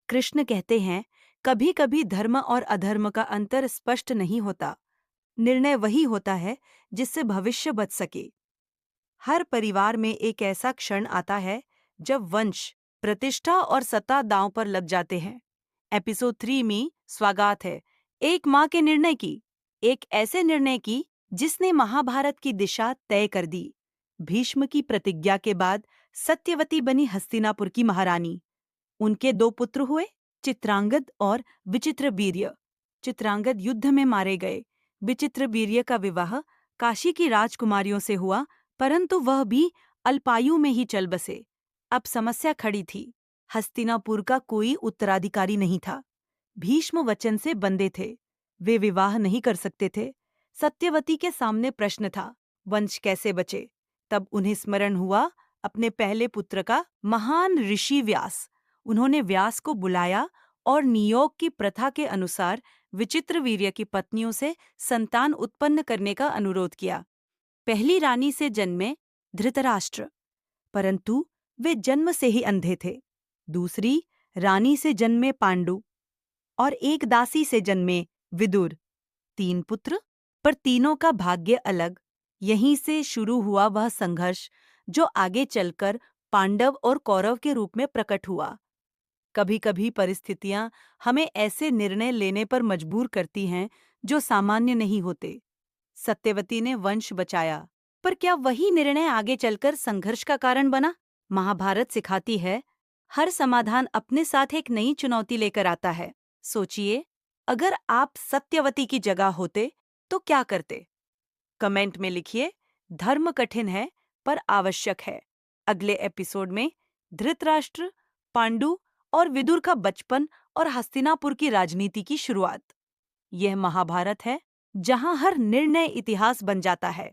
कृष्ण कहते हैं, कभी कभी धर्म और अधर्म का अंतर स्पष्ट नहीं होता। निर्णय वही होता है जिससे भविष्य बच सके। हर परिवार में एक ऐसा क्षण आता है जब वंश, प्रतिष्ठा और सत्ता दांव पर लग जाते हैं। एपिसोड 3 में स्वागत है एक मां के निर्णय की, एक ऐसे निर्णय की जिसने महाभारत की दिशा तय कर दी। भीष्म की प्रतिज्ञा के बाद सत्यवती बनी हस्तिनापुर की महारानी। उनके दो पुत्र हुए, चित्रांगद और विचित्रवीर्य। चित्रांगद युद्ध में मारे गए। विचित्रवीर्य का विवाह काशी की राजकुमारियों से हुआ, परंतु वह भी अल्पायु में ही चल बसे। अब समस्या खड़ी थी। हस्तिनापुर का कोई उत्तराधिकारी नहीं था। भीष्म वचन से बंधे थे। वे विवाह नहीं कर सकते थे। सत्यवती के सामने प्रश्न था, वंश कैसे बचे? तब उन्हें स्मरण हुआ अपने पहले पुत्र का, महान ऋषि व्यास। उन्होंने व्यास को बुलाया और नियोग की प्रथा के अनुसार विचित्रवीर्य की पत्नियों से संतान उत्पन्न करने का अनुरोध किया। पहली रानी से जन्मे धृतराष्ट्र, परंतु वे जन्म से ही अंधे थे। दूसरी रानी से जन्मे पांडु और एक दासी से जन्मे विदुर। 3 पुत्र, पर तीनों का भाग्य अलग। यहीं से शुरू हुआ वह संघर्ष जो आगे चलकर पांडव और कौरव के रूप में प्रकट हुआ। कभी-कभी परिस्थितियां हमें ऐसे निर्णय लेने पर मजबूर करती हैं जो सामान्य नहीं होते। सत्यवती ने वंश बचाया, पर क्या वही निर्णय आगे चलकर संघर्ष का कारण बना? महाभारत सिखाती है, हर समाधान अपने साथ एक नई चुनौती लेकर आता है। सोचिए, अगर आप सत्यवती की जगह होते तो क्या करते? कमेंट में लिखिए। धर्म कठिन है पर आवश्यक है। अगले एपिसोड में धृतराष्ट्र, पांडु और विदुर का बचपन और हस्तिनापुर की राजनीति की शुरुआत। यह महाभारत है जहां हर निर्णय इतिहास बन जाता है।